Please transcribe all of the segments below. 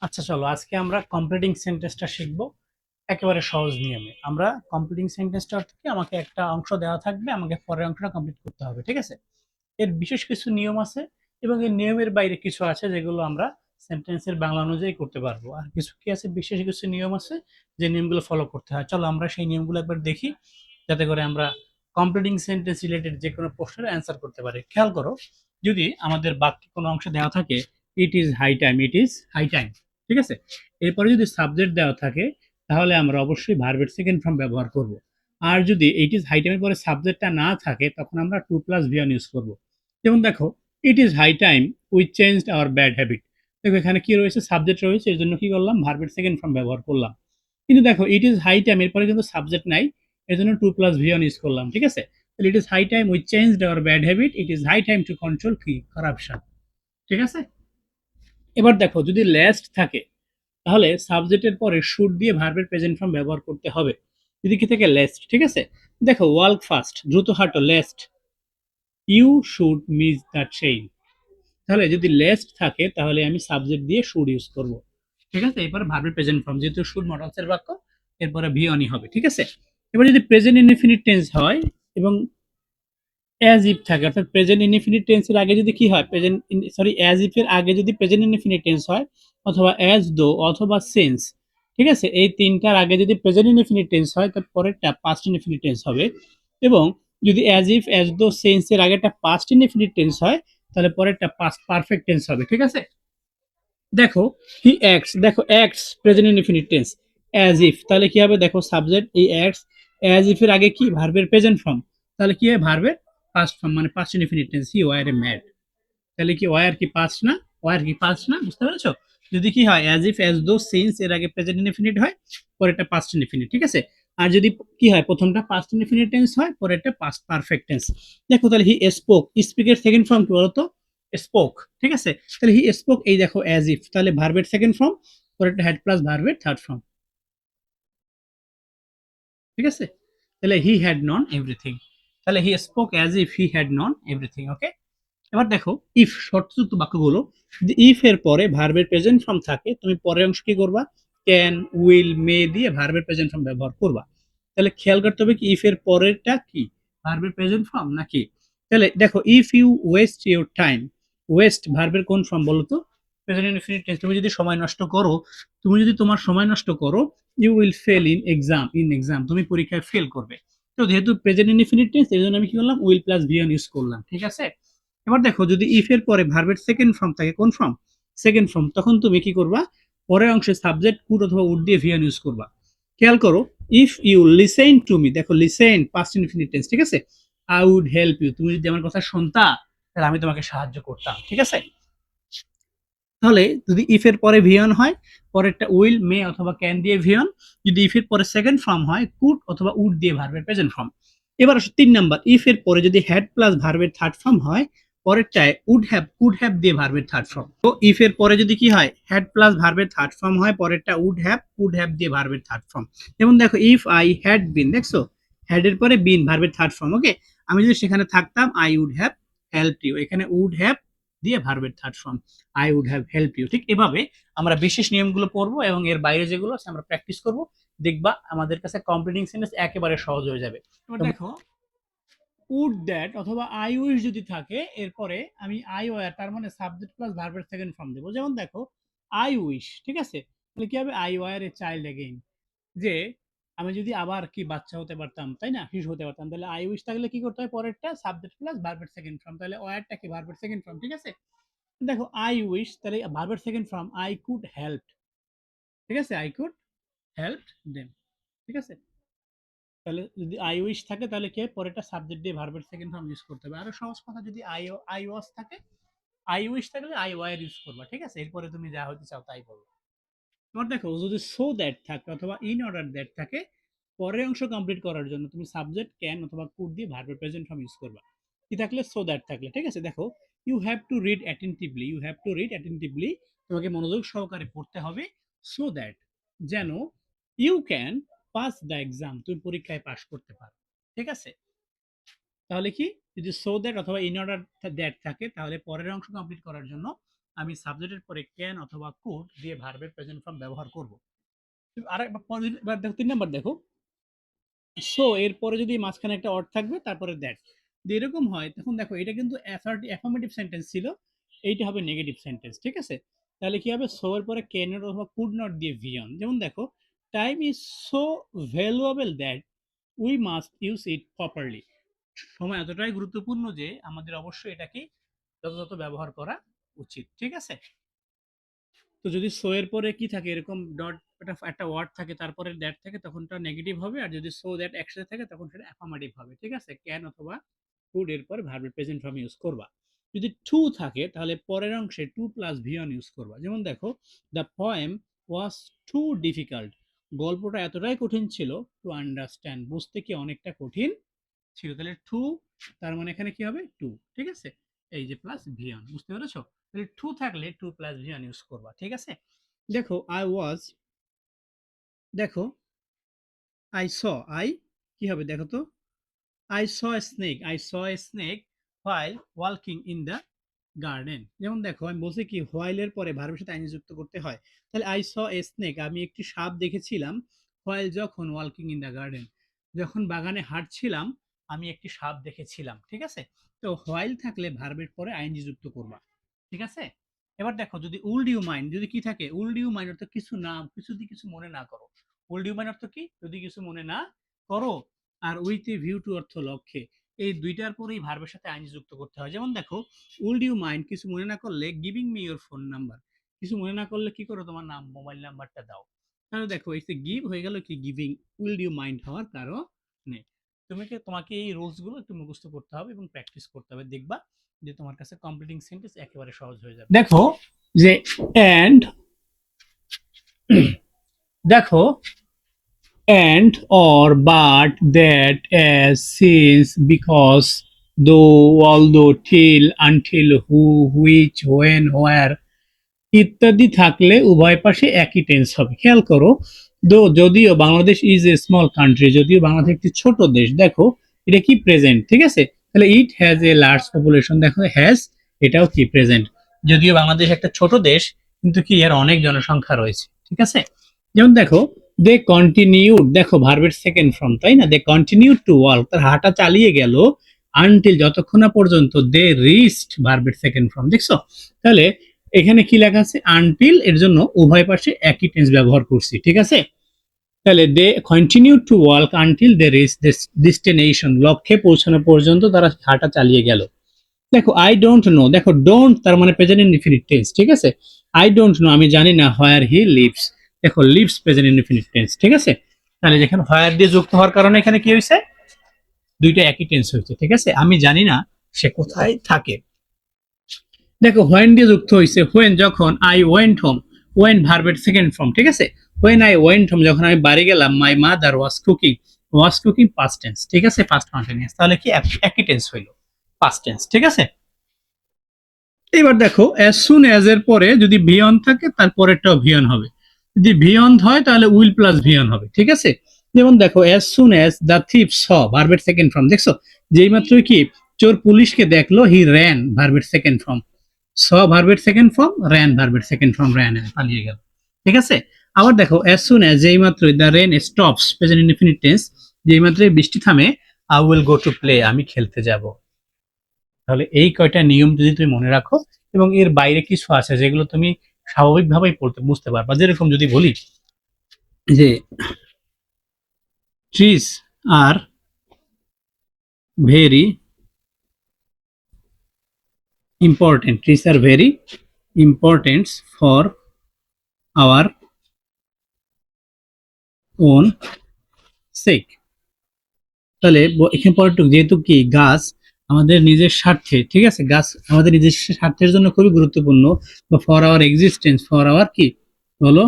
আচ্ছা চলো আজকে আমরা কমপ্লিটিং সেন্টেন্সটা শিখবো একেবারে সহজ নিয়মে। আমরা কমপ্লিটিং সেন্টেন্সটা অর্থ কি, আমাকে একটা অংশ দেওয়া থাকবে, আমাকে পরের অংশটা কমপ্লিট করতে হবে, ঠিক আছে? এর বিশেষ কিছু নিয়ম আছে এবং এই নিয়মের বাইরে কিছু আছে যেগুলো আমরা সেন্টেন্সের বাংলা অনুযায়ী করতে পারবো, আর কিছু কি আছে, বিশেষ কিছু নিয়ম আছে যে নিয়মগুলো ফলো করতে হয়। চলো আমরা সেই নিয়মগুলো একবার দেখি, যাতে করে আমরা কমপ্লিটিং সেন্টেন্স রিলেটেড যে কোনো প্রশ্নের অ্যান্সার করতে পারি। খেয়াল করো, যদি আমাদের বাক্যে কোনো অংশ দেওয়া থাকে, it is high time, it is high time, ঠিক আছে, এরপরে যদি সাবজেক্ট দেওয়া থাকে, তাহলে আমরা অবশ্যই ভার্বের সেকেন্ড ফর্ম ব্যবহার করব। আর যদি ইট ইজ হাই টাইমের পরে সাবজেক্টটা না থাকে, তখন আমরা টু প্লাস ভিওন ইউজ করব। যেমন দেখো, it is high time we changed our bad habit. দেখো এখানে কি রয়েছে, সাবজেক্ট রয়েছে, এর জন্য কি করলাম, ভার্বের সেকেন্ড ফর্ম ব্যবহার করলাম। কিন্তু দেখো ইট ইজ হাই টাইম এরপরে কিন্তু সাবজেক্ট নাই, এর জন্য টু প্লাস ভিওন ইউজ করলাম, ঠিক আছে? তাহলে it is high time we changed our bad habit, it is high time to control কি করাপশন, ঠিক আছে? এবার দেখো যদি লেস্ট থাকে, তাহলে সাবজেক্টের পরে শুড দিয়ে ভার্বের প্রেজেন্ট ফর্ম ব্যবহার করতে হবে। যদি কি থাকে লেস্ট, ঠিক আছে? দেখো ওয়ার্ক ফাস্ট, দ্রুত হাঁটো, lest you should miss the train. তাহলে যদি লেস্ট থাকে, তাহলে আমি সাবজেক্ট দিয়ে শুড ইউজ করব, ঠিক আছে? এরপরে ভার্বের প্রেজেন্ট ফর্ম, যেহেতু শুড মডেলসের বাক্য, এরপরে ভি অনই হবে, ঠিক আছে? এবার যদি প্রেজেন্ট ইনডিফিনিট টেন্স হয় এবং অ্যাজ ইফ থাকে, অর্থাৎ প্রেজেন্ট ইনডিফিনিট টেন্সের আগে যদি কি হয়, প্রেজেন্ট সরি অ্যাজ ইফ এর আগে যদি প্রেজেন্ট ইনডিফিনিট টেন্স হয়, অথবা অ্যাজ দো, অথবা সিন্স, ঠিক আছে, এই তিনটার আগে যদি প্রেজেন্ট ইনডিফিনিট টেন্স হয়, তার পরেরটা পাস্ট ইনডিফিনিট টেন্স হবে। এবং যদি as if, as though, since এর আগেটা পাস্ট ইনডিফিনিট টেন্স হয়, তাহলে পরেরটা পাস্ট পারফেক্ট টেন্স হবে, ঠিক আছে? দেখো হি অ্যাক্টস, দেখো acts present indefinite tense, as if, তাহলে কি হবে, দেখো সাবজেক্ট এই অ্যাক্টস, অ্যাজ ইফ এর আগে কি ভার্বের প্রেজেন্ট ফর্ম, তাহলে কি হয়, ভার্বের পাস্ট ফর্ম মানে পাস্ট ইনডিফিনিট টেন্স, হি ওয়ার এ ম্যাড। তাহলে কি ওয়ার কি পাস্ট না, ওয়ার কি পাস্ট না, বুঝতে পেরেছো? যদি কি হয়, as if, as though, since এর আগে প্রেজেন্ট ইনডিফিনিট হয়, পরেরটা পাস্ট ইনডিফিনিট, ঠিক আছে? আর যদি কি হয়, প্রথমটা পাস্ট ইনডিফিনিট টেন্স হয়, পরেরটা পাস্ট পারফেক্ট টেন্স। দেখো তাহলে হি স্পোক, স্পিকের সেকেন্ড ফর্ম কি বলতো, স্পোক, ঠিক আছে? তাহলে হি স্পোক, এই দেখো অ্যাজ ইফ, তাহলে ভার্বের সেকেন্ড ফর্ম, পরেরটা হ্যাড প্লাস ভার্বের থার্ড ফর্ম, ঠিক আছে? তাহলে হি হ্যাড নন এভরিথিং, তাহলে he spoke as if he had known everything, okay? এবার দেখো ইফ শর্তযুক্ত বাক্যগুলো, যদি ইফ এর পরে ভার্বের প্রেজেন্ট ফর্ম থাকে, তুমি পরের অংশ কি করবা, ক্যান, উইল, মে দিয়ে ভার্বের প্রেজেন্ট ফর্ম ব্যবহার করবা। তাহলে খেয়াল করতে হবে কি, ইফ এর পরেরটা কি ভার্বের প্রেজেন্ট ফর্ম নাকি? তাহলে দেখো if you waste your time, waste ভার্বের কোন ফর্ম বলো তো, প্রেজেন্ট ইনফিনিট টেন্স। তুমি যদি সময় নষ্ট করো, তুমি যদি তোমার সময় নষ্ট করো, you will fail in exam, in exam তুমি পরীক্ষায় ফেল করবে। তো যেহেতু প্রেজেন্ট ইনফিনিট টেন্স, এই জন্য আমি কি করলাম, উইল প্লাস ভিএন ইউজ করলাম, ঠিক আছে? এবার দেখো যদি ইফ এর পরে ভার্বের সেকেন্ড ফর্ম থাকে, কোন ফর্ম, সেকেন্ড ফর্ম, তখন তুমি কি করবা, পরের অংশে সাবজেক্ট কুড অথবা উড দিয়ে ভিএন ইউজ করবা। খেয়াল করো, if you listen to me, দেখো লিসেন পাস্ট ইনফিনিট টেন্স, ঠিক আছে? আই উড হেল্প ইউ, তুমি যদি আমার কথা শুনতা, তাহলে আমি তোমাকে সাহায্য করতাম, ঠিক আছে? তাহলে যদি ইফ এর পরে ভিয়ন হয়, পরেরটা উইল, মে অথবা ক্যান দিয়ে ভিয়ন। যদি ইফ এর পরে সেকেন্ড ফর্ম হয়, কুড অথবা উড দিয়ে ভার্বের প্রেজেন্ট ফর্ম। এবার আসো 3 নাম্বার, ইফ এর পরে যদি হ্যাড প্লাস ভার্বের থার্ড ফর্ম হয়, পরেরটায় উড হ্যাভ, কুড হ্যাভ দিয়ে ভার্বের থার্ড ফর্ম। তো ইফ এর পরে যদি কি হয়, হ্যাড প্লাস ভার্বের থার্ড ফর্ম হয়, পরেরটা উড হ্যাভ, কুড হ্যাভ দিয়ে ভার্বের থার্ড ফর্ম। যেমন দেখো ইফ আই হ্যাড বিন, দেখছো হ্যাড এর পরে বিন ভার্বের থার্ড ফর্ম, ওকে? আমি যদি সেখানে থাকতাম, I would have help you, এখানে উড হ্যাভ দিয়ে ভার্বের third form, I would have help you. ঠিক এভাবে আমরা বিশেষ নিয়মগুলো পড়বো এবং এর বাইরে যেগুলো আছে আমরা প্র্যাকটিস করব। দেখবা আমাদের কাছে কমপ্লিটিং সেন্টেন্স একেবারে সহজ হয়ে যাবে। এবার দেখো উড দ্যাট অথবা আই উইশ যদি থাকে, এরপরে আমি আই ওয়ার, তার মানে সাবজেক্ট প্লাস ভার্বের সেকেন্ড ফর্ম দেবো। যেমন দেখো আই উইশ, ঠিক আছে, তাহলে কি হবে, I were a child again, যে আমি যদি আবার কি বাচ্চা হতে পারতাম, তাই না, শিশু হতে পারতাম। তাহলে আই উইশ থাকলে কি করতে হয়, পরেরটা সাবজেক্ট প্লাস ভার্বের সেকেন্ড ফর্ম, তাহলে ওয়ারটা কি ভার্বের সেকেন্ড ফর্ম, ঠিক আছে? দেখো আই উইশ, তাহলে ভার্বের second form I could help, ঠিক আছে, আই কুড হেল্প দেম, ঠিক আছে? তাহলে যদি আই উইশ থাকে, তাহলে কি পরেরটা সাবজেক্ট দিয়ে ভার্বের সেকেন্ড ফর্ম ইউজ করতে হবে। আরো সহজ কথা, যদি আই ওয়াজ থাকে, আই উইশ থাকলে আই ওয়ার ইউজ করবা, ঠিক আছে? এরপরে তুমি যা হতে চাও তাই বলো। তোমার দেখো যদি সো দ্যাট থাকে অথবা ইন অর্ডার দ্যাট থাকে, পরের অংশ কমপ্লিট করার জন্য তুমি সাবজেক্ট ক্যান অথবা কুড দিয়ে ভার্বের প্রেজেন্ট ফর্ম ইউজ করবা। কি থাকলে, সো দ্যাট থাকলে, ঠিক আছে? দেখো you have to read attentively, you have to read attentively, তোমাকে মনোযোগ সহকারে পড়তে হবে, সো দ্যাট, যেন you can pass the exam, তুমি পরীক্ষায় পাশ করতে পারো, ঠিক আছে? তাহলে কি, যদি সো দ্যাট অথবা ইন অর্ডার দ্যাট থাকে, তাহলে পরের অংশ কমপ্লিট করার জন্য আমি সাবজেক্টের পরে ক্যান অথবা কুড দিয়ে ভার্বের প্রেজেন্ট ফর্ম ব্যবহার করব। এবার দেখো ৩ নাম্বার দেখো। সো এরপরে যদি মাঝখানে একটা অর থাকবে তারপরে দ্যাট। যদি এরকম হয় তখন দেখো এটা কিন্তু অ্যাফার্মেটিভ সেন্টেন্স ছিল। এইটা হবে নেগেটিভ সেন্টেন্স। ঠিক আছে? তাহলে কি হবে? সো এর পরে ক্যান নট অথবা কুড নট দিয়ে ভি অন। যেমন দেখো, time is so valuable that we must use it properly. সময় এতটাই গুরুত্বপূর্ণ যে আমাদের অবশ্যই এটাকে যথাযথ ব্যবহার করা উচিত। ঠিক আছে? তো যদি সো এর পরে কি থাকে এরকম ডট একটা ওয়ার্ড থাকে তারপরে দ্যাট থাকে তখন ওটা নেগেটিভ হবে, আর যদি সো দ্যাট একসাথে থাকে তখন সেটা অ্যাফার্মেটিভ হবে। ঠিক আছে? ক্যান অথবা কুড এর পরে ভার্বের প্রেজেন্ট ফর্ম ইউজ করবা। যদি টু থাকে তাহলে পরের অংশে to plus V one use করবা। যেমন দেখো, the poem was too difficult. গল্পটা এতটাই কঠিন ছিল টু আন্ডারস্ট্যান্ড, বুঝতে কি অনেকটা কঠিন ছিল। তাহলে টু তার মানে এখানে কি হবে? টু। ঠিক আছে? এই যে প্লাস ভি অন, বুঝতে পেরেছো? তাহলে টু থাকলে to plus V one use করবা। ঠিক আছে? দেখো আই ওয়াজ, দেখো আই স, আই কি হবে দেখো তো, I saw a snake, I saw a snake while ওয়ালকিং ইন দ্য গার্ডেন। যেমন দেখো আমি বলছি কি হোয়াইল এর পরে ভার্বের সাথে আইনি যুক্ত করতে হয়। তাহলে আই স এ স্নেক, আমি একটি সাপ দেখেছিলাম। হোয়াইল যখন ওয়ালকিং ইন দ্য গার্ডেন, যখন বাগানে হাঁটছিলাম আমি একটি সাপ দেখেছিলাম। ঠিক আছে? তো হোয়াইল থাকলে ভার্বের পরে আইনজি যুক্ত করবা। ঠিক আছে? এবার দেখো যদি উইল ইউ মাইন্ড যদি কি থাকে, উইল ইউ মাইন্ড অর্থ কিছু না, কিছু যদি কিছু মনে না করো। উইল ইউ মাইন্ড অর্থ কি? যদি কিছু মনে না করো। আর উইথ এ ভিউ টু অর্থ লক্ষ্যে। এই দুইটার পরেই ভার্বের সাথে আইনজি যুক্ত করতে হয়। যেমন দেখো, উইল ইউ মাইন্ড কিছু মনে না করলে giving me your phone number, কিছু মনে না করলে কি করো তোমার নাম মোবাইল নাম্বারটা দাও। তাহলে দেখো এই যে গিভ হয়ে গেল কি গিভিং, উইল ইউ মাইন্ড হওয়ার কারণে। তোমাকে এই রুলস গুলো একটু মুখস্থ করতে হবে এবং প্র্যাকটিস করতে হবে, দেখবা যে তোমার কাছে কমপ্লিটিং সেন্টেন্স একেবারে সহজ হয়ে যাবে। দেখো যে এন্ড, দেখো and or but that as since because though although till until who which when where ইত্যাদি থাকলে উভয় পাশে একই টেন্স হবে। খেয়াল করো, যদিও Bangladesh is a small country, যদিও বাংলাদেশ একটি ছোট দেশ, দেখো এটা কি প্রেজেন্ট। ঠিক আছে? তাহলে it has a large population, দেখো হ্যাজ এটাও কি প্রেজেন্ট। যদিও বাংলাদেশ একটা ছোট দেশ কিন্তু কি এর অনেক জনসংখ্যা রয়েছে। ঠিক আছে? যেমন দেখো দে কন্টিনিউড, দেখো ভার্বের সেকেন্ড ফর্ম, তাই না? দে কন্টিনিউড টু ওয়ার্ক, তার হাঁটা চালিয়ে গেল আনটিল যতক্ষণ না পর্যন্ত দে রিচড, ভার্বের সেকেন্ড ফর্ম। দেখছো? তাহলে এখানে কি লেখা আছে? আনটিল, এর জন্য উভয় পাশে একই টেন্স ব্যবহার করছি। ঠিক আছে? তাহলে they continue to walk until they reach this destination, লক্ষ্যে পৌঁছানো পর্যন্ত তারা হাঁটা চালিয়ে গেল। দেখো আই ডোন্ট নো, দেখো ডোন্ট তার মানে প্রেজেন্ট ইনডিফিনিট টেন্স। ঠিক আছে? আই ডোন্ট নো আমি জানি না হোয়ার হি লিভস, দেখো লিভস প্রেজেন্ট ইনডিফিনিট টেন্স। ঠিক আছে? তাহলে যেখানে হোয়ার দিয়ে যুক্ত হওয়ার কারণে এখানে কি হয়েছে? দুইটা একই টেন্স হয়েছে। ঠিক আছে? আমি জানি না সে কোথায় থাকে। দেখো হোয়েন দিয়ে যুক্ত হয়েছে, হোয়েন যখন আই ওয়েন্ট হোম, ওয়েন ভার্বের সেকেন্ড ফর্ম। ঠিক আছে? হোয়েন আই ওয়েন্ট হোম, যখন আমি বাড়ি গেলাম, my mother was cooking past tense. ঠিক আছে? পাস্ট কন্টিনিউয়াস, তাহলে কি একই টেন্স হইলো, পাস্ট টেন্স। ঠিক আছে? এবার দেখো অ্যাজ সুন অ্যাজ এর পরে যদি ভিয়ন থাকে তার পরেরটাও ভিয়ন হবে। যদি ভিয়ন হয় তাহলে উইল প্লাস ভিয়ন হবে। ঠিক আছে? যেমন দেখো as soon as the thief saw, ভার্বের সেকেন্ড ফর্ম। দেখছো যেই মাত্র কি চোর পুলিশকে দেখলো, হি র্যান, ভার্বের সেকেন্ড ফর্ম। স ভার্বের সেকেন্ড ফর্ম, র্যান ভার্বের সেকেন্ড ফর্ম, র্যান পালিয়ে গেল। ঠিক আছে? আবার দেখো অ্যাজ সুন অ্যাজ যেই মাত্র the rain stops, present indefinite tense, যেই মাত্র বৃষ্টি থামে, I will go to play, আমি খেলতে যাব। তাহলে এই কয়টা নিয়ম যদি তুমি মনে রাখো এবং এর বাইরে কিছু আছে যেগুলো তুমি স্বাভাবিকভাবেই পড়তে বুঝতে পারবা, যেরকম যদি বলি যে trees are very important, trees are very important for our own sake. তাহলে এখানে পরেরটুকু যেহেতু কি গাছ আমাদের নিজের স্বার্থে, ঠিক আছে, গাছ আমাদের নিজস্ব স্বার্থের জন্য খুবই গুরুত্বপূর্ণ, বা for our existence, for our কি বলো,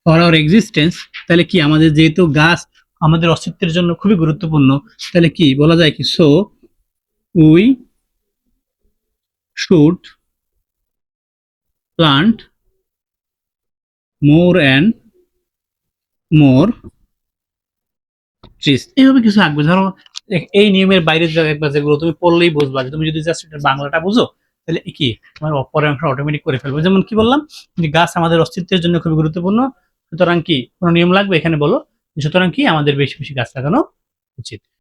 ফর আওয়ার এক্সিস্টেন্স। তাহলে কি আমাদের যেহেতু গাছ আমাদের অস্তিত্বের জন্য খুবই গুরুত্বপূর্ণ, তাহলে কি বলা যায় কি so we should plant more and more trees. এইভাবে কিছু আঁকবে। ধরো এই নিয়মের বাইরে একবার যেগুলো তুমি পড়লেই বুঝবা, যে তুমি যদি জাস্ট এটা বাংলাটা বুঝো তাহলে কি তোমার অপরের অংশ অটোমেটিক করে ফেলবো। যেমন কি বললাম, যে গাছ আমাদের অস্তিত্বের জন্য খুবই গুরুত্বপূর্ণ, সুতরাং কি কোনো নিয়ম লাগবে এখানে বলো, সুতরাং কি আমাদের বেশি বেশি গাছ লাগানো উচিত।